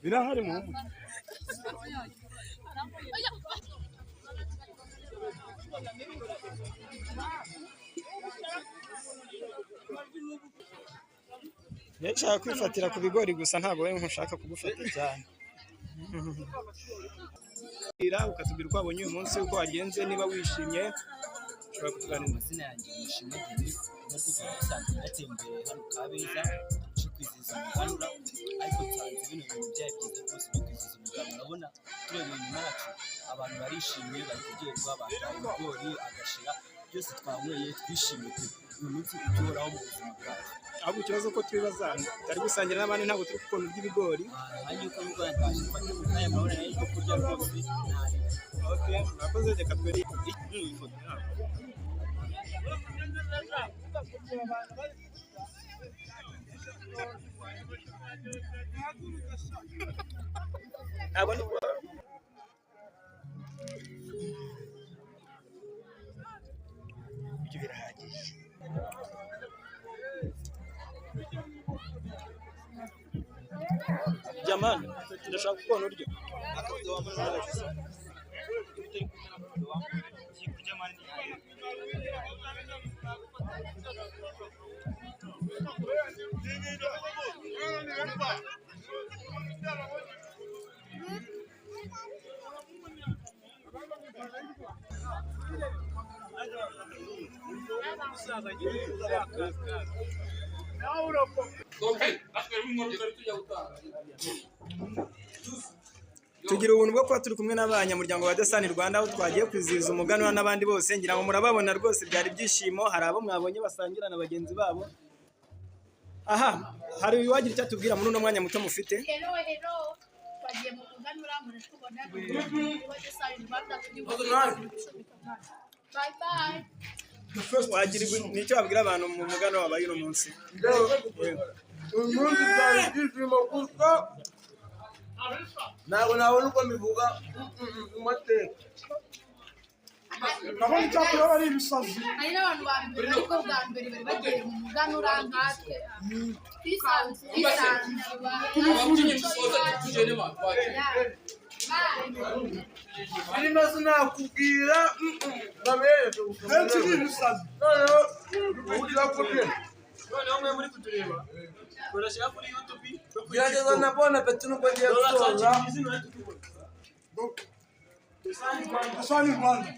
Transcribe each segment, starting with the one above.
birahari mu Nshaka kwifatira ku bigori gusa ntabwo we nkushaka kugufata cyane. Ukatubwira uko wabonye uyu munsi uko wagenze, niba wishimye ushobora kutuganiriza. Amazina yanjye Nishimwe Denis, nk'uko dusanzwe natembeye hano Kabeza cyo kwizihiza umuganura, ariko nsanze bino bintu byari byiza rwose byo kwizihiza umuganura. Urabona turebeye inyuma yacu abantu barishimye, bari kuryoherwa, bataye ibigori, agashira, byose twanyweye twishimye pe. Uyu munsi utuhoraho mu buzima bwacu. Ahubwo ikibazo ko twibaza tari gusangira n'abandi ntabwo turi kubona iby'ibigori. Hanyuma uko n'ubwo twaje gufata umwanya murabona rero kurya rwose nabi. Okay, murakoze reka twere ifoto. Abone ibyo birahagije. Jamani, ndashaka kubona uryo. Tugira ubuntu bwo kuba turi kumwe n'abanyamuryango wa Desani Rwanda, aho twagiye kwizihiza umuganura n'abandi bose. Ngira ngo murababona rwose byari ibyishimo. Hari abo mwabonye basangira na bagenzi babo. Aha, hari uwagira icyo atubwira muri uno mwanya muto mufite. Hello, twagiye mu muganura muratubona wa Desani Rwanda. Bye bye. Wagira nicyo wabwira abantu mu muganura wabaye uno munsi? Umunsi byari ibyishimo gusa ntabwo nabona uko mbivuga mu mateka. Nabona icyakora bari ibisazi. Hari n'abantu ba mbere ariko bwa mbere bari bagiye mu muganura nkatwe Arimo sinakubwira ndaberetse Benshi ni ibisazi. noneho uburyo kurya Noneho mwe muri kutureba. Urashaka kuri YouTube gerageza nabona peti nuko ngiye gusoza. Desani Rwanda.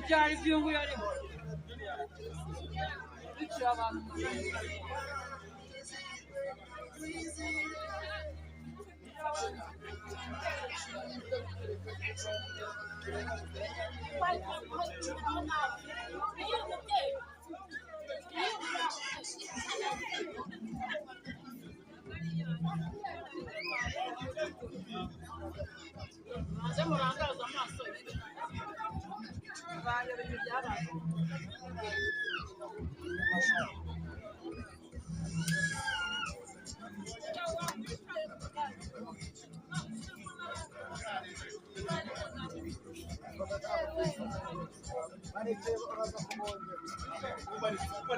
Byari byungu yarimo biciye abantu maze murangaza amaso banyobeje ibyabaye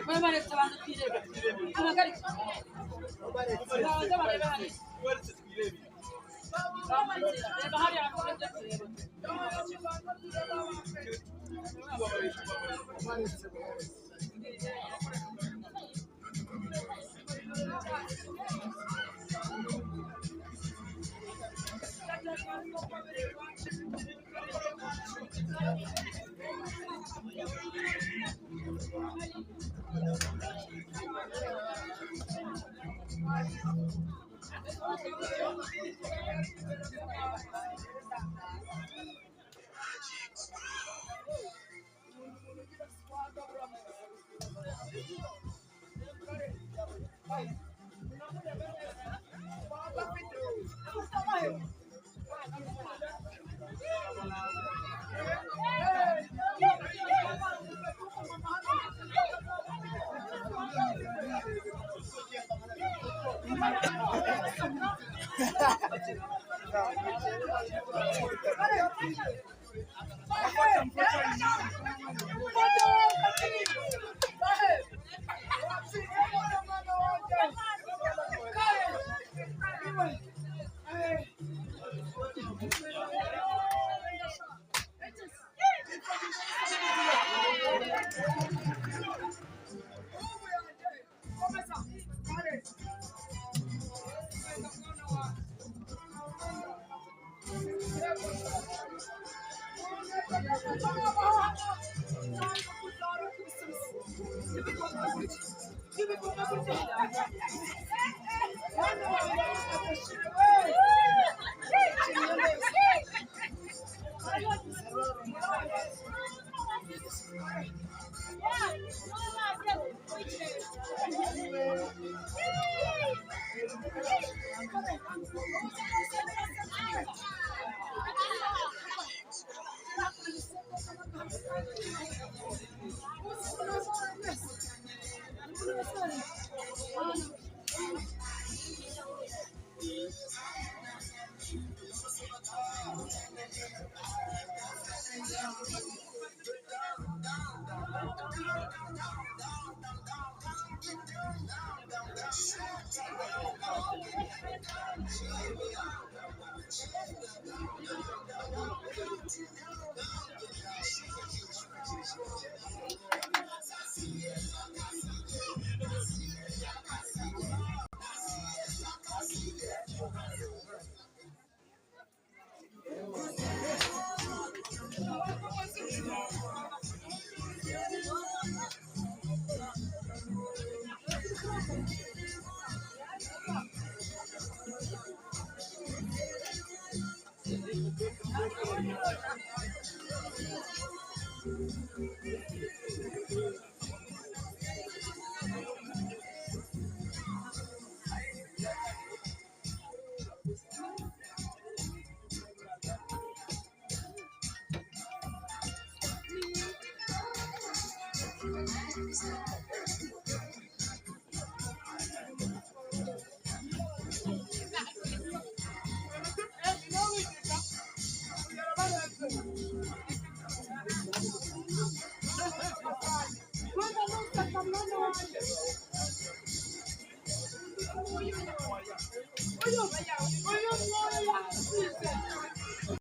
Wewe baretse abantu twirebe. Abagarika. Baza barebe hano. Reba hariya bakoze kureba. Oyo, oyo, oyo, oyo,